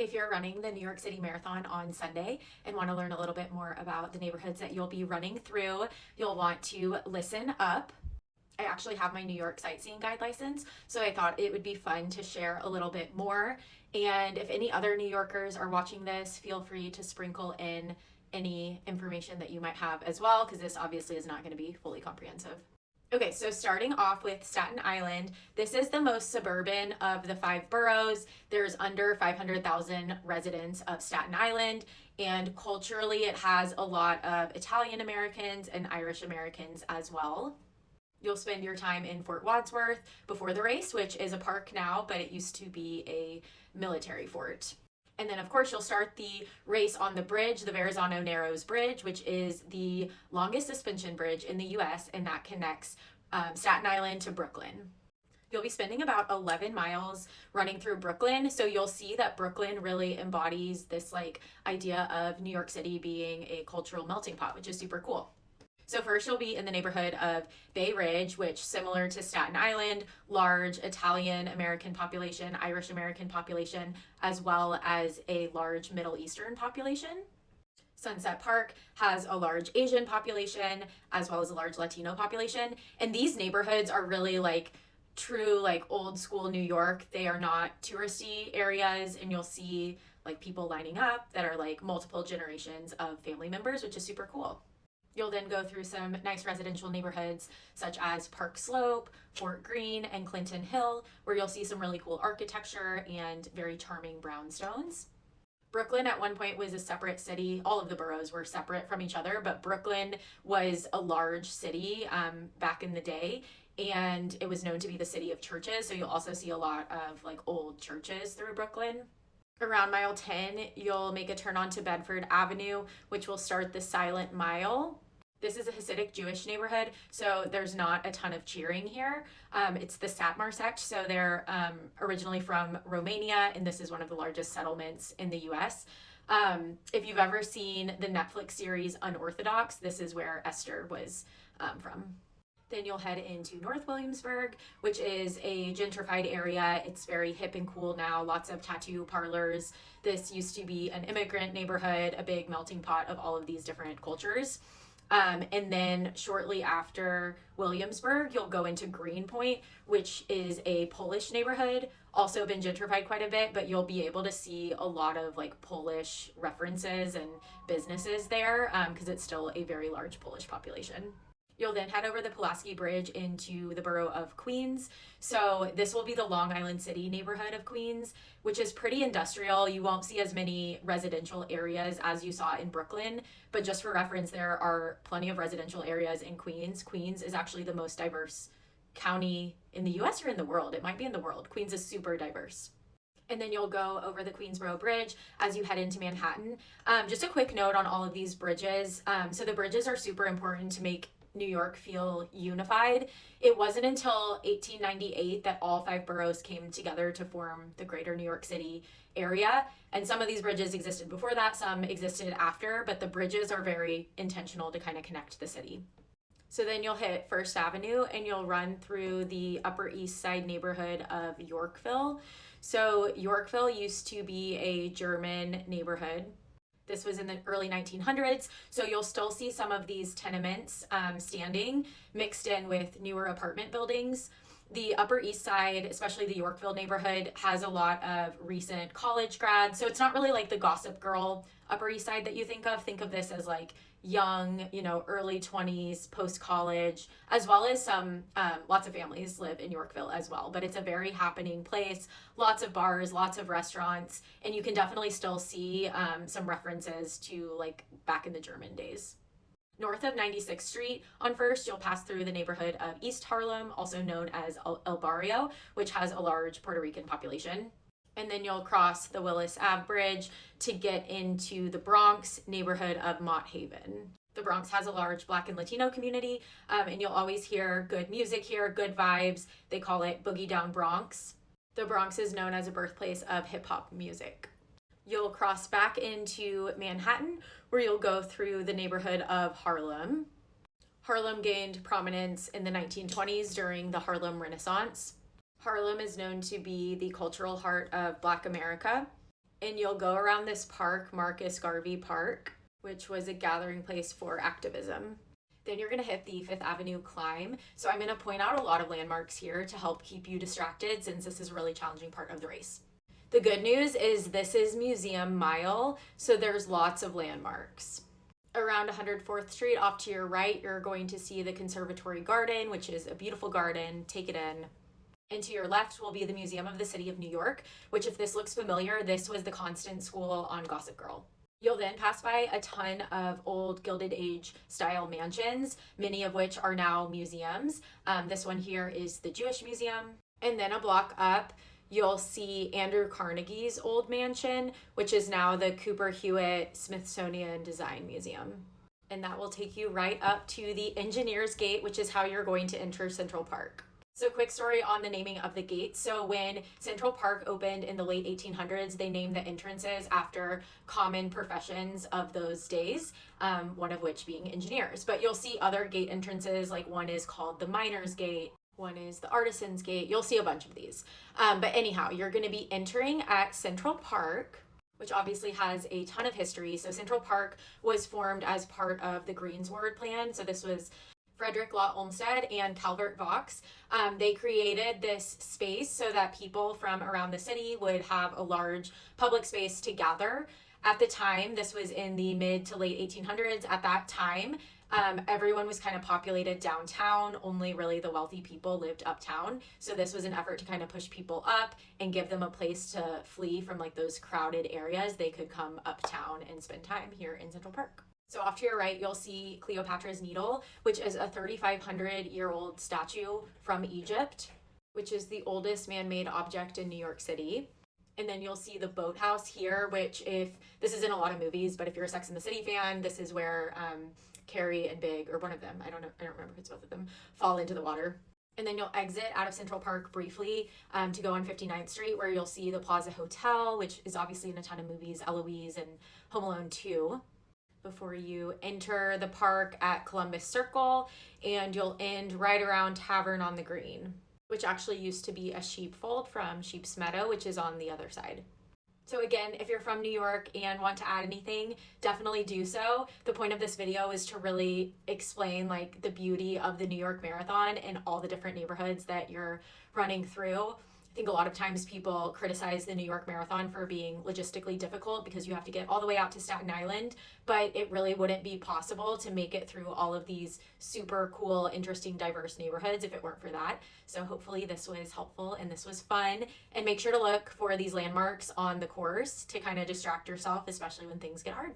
If you're running the New York City Marathon on Sunday and want to learn a little bit more about the neighborhoods that you'll be running through, you'll want to listen up. I actually have my New York sightseeing guide license, so I thought it would be fun to share a little bit more. And if any other New Yorkers are watching this, feel free to sprinkle in any information that you might have as well, because this obviously is not going to be fully comprehensive. Okay, so starting off with Staten Island, this is the most suburban of the 5 boroughs. There's under 500,000 residents of Staten Island, and culturally it has a lot of Italian Americans and Irish Americans as well. You'll spend your time in Fort Wadsworth before the race, which is a park now, but it used to be a military fort. And then, of course, you'll start the race on the bridge, the Verrazano Narrows Bridge, which is the longest suspension bridge in the U.S., and that connects Staten Island to Brooklyn. You'll be spending about 11 miles running through Brooklyn, so you'll see that Brooklyn really embodies this idea of New York City being a cultural melting pot, which is super cool. So first you'll be in the neighborhood of Bay Ridge, which, similar to Staten Island, large Italian American population, Irish American population, as well as a large Middle Eastern population. Sunset Park has a large Asian population, as well as a large Latino population. And these neighborhoods are really true old school New York. They are not touristy areas, and you'll see people lining up that are multiple generations of family members, which is super cool. You'll then go through some nice residential neighborhoods such as Park Slope, Fort Greene, and Clinton Hill, where you'll see some really cool architecture and very charming brownstones. Brooklyn at one point was a separate city. All of the boroughs were separate from each other, but Brooklyn was a large city back in the day, and it was known to be the city of churches. So you'll also see a lot of old churches through Brooklyn. Around mile 10, you'll make a turn onto Bedford Avenue, which will start the Silent Mile. This is a Hasidic Jewish neighborhood, so there's not a ton of cheering here. It's the Satmar sect, so they're originally from Romania, and this is one of the largest settlements in the US. If you've ever seen the Netflix series Unorthodox, this is where Esther was from. Then you'll head into North Williamsburg, which is a gentrified area. It's very hip and cool now, lots of tattoo parlors. This used to be an immigrant neighborhood, a big melting pot of all of these different cultures. And then shortly after Williamsburg, you'll go into Greenpoint, which is a Polish neighborhood, also been gentrified quite a bit, but you'll be able to see a lot of Polish references and businesses there because it's still a very large Polish population. You'll then head over the Pulaski Bridge into the borough of Queens. So this will be the Long Island City neighborhood of Queens, which is pretty industrial. You won't see as many residential areas as you saw in Brooklyn, but just for reference, there are plenty of residential areas in Queens. Queens is actually the most diverse county in the US or in the world. It might be in the world. Queens is super diverse. And then you'll go over the Queensboro Bridge as you head into Manhattan. Just a quick note on all of these bridges. So the bridges are super important to make New York feel unified. It wasn't until 1898 that all 5 boroughs came together to form the greater New York City area. And some of these bridges existed before that, some existed after, but the bridges are very intentional to kind of connect the city. So then you'll hit First Avenue and you'll run through the Upper East Side neighborhood of Yorkville. So Yorkville used to be a German neighborhood. This was in the early 1900s, so you'll still see some of these tenements standing mixed in with newer apartment buildings. The Upper East Side, especially the Yorkville neighborhood, has a lot of recent college grads, so it's not really like the Gossip Girl Upper East Side that you think of. Think of this as young, early 20s, post-college, as well as some, lots of families live in Yorkville as well, but it's a very happening place, lots of bars, lots of restaurants, and you can definitely still see some references to back in the German days. North of 96th Street on First, you'll pass through the neighborhood of East Harlem, also known as El Barrio, which has a large Puerto Rican population. And then you'll cross the Willis Ave Bridge to get into the Bronx neighborhood of Mott Haven. The Bronx has a large Black and Latino community, and you'll always hear good music here, good vibes. They call it Boogie Down Bronx. The Bronx is known as a birthplace of hip-hop music. You'll cross back into Manhattan, where you'll go through the neighborhood of Harlem. Harlem gained prominence in the 1920s during the Harlem Renaissance. Harlem is known to be the cultural heart of Black America. and you'll go around this park, Marcus Garvey Park, which was a gathering place for activism. Then you're going to hit the Fifth Avenue climb. So I'm going to point out a lot of landmarks here to help keep you distracted since this is a really challenging part of the race. The good news is this is Museum Mile, so there's lots of landmarks. Around 104th Street off to your right, you're going to see the Conservatory Garden, which is a beautiful garden. Take it in. And to your left will be the Museum of the City of New York, which if this looks familiar, this was the Constant School on Gossip Girl. You'll then pass by a ton of old Gilded Age style mansions, many of which are now museums. This one here is the Jewish Museum. And then a block up, you'll see Andrew Carnegie's old mansion, which is now the Cooper Hewitt Smithsonian Design Museum. And that will take you right up to the Engineers Gate, which is how you're going to enter Central Park. So quick story on the naming of the gates. So when Central Park opened in the late 1800s, they named the entrances after common professions of those days, one of which being engineers. But you'll see other gate entrances, like one is called the Miners Gate, one is the Artisans Gate. You'll see a bunch of these. But anyhow, you're going to be entering at Central Park, which obviously has a ton of history. So Central Park was formed as part of the Greensward Plan. So this was Frederick Law Olmsted and Calvert Vaux. They created this space so that people from around the city would have a large public space to gather. At the time, this was in the mid to late 1800s. At that time, everyone was kind of populated downtown. Only really the wealthy people lived uptown. So this was an effort to kind of push people up and give them a place to flee from like those crowded areas. They could come uptown and spend time here in Central Park. So off to your right, you'll see Cleopatra's Needle, which is a 3,500-year-old statue from Egypt, which is the oldest man-made object in New York City. And then you'll see the boathouse here, which if this is in a lot of movies, but if you're a Sex and the City fan, this is where Carrie and Big, or one of them, I don't remember if it's both of them, fall into the water. And then you'll exit out of Central Park briefly to go on 59th Street, where you'll see the Plaza Hotel, which is obviously in a ton of movies, Eloise and Home Alone 2. Before you enter the park at Columbus Circle, and you'll end right around Tavern on the Green, which actually used to be a sheepfold from Sheep's Meadow, which is on the other side. So again, if you're from New York and want to add anything, definitely do so. The point of this video is to really explain like the beauty of the New York Marathon and all the different neighborhoods that you're running through. I think a lot of times people criticize the New York Marathon for being logistically difficult because you have to get all the way out to Staten Island, but it really wouldn't be possible to make it through all of these super cool, interesting, diverse neighborhoods if it weren't for that. So hopefully this was helpful and this was fun. And make sure to look for these landmarks on the course to kind of distract yourself, especially when things get hard.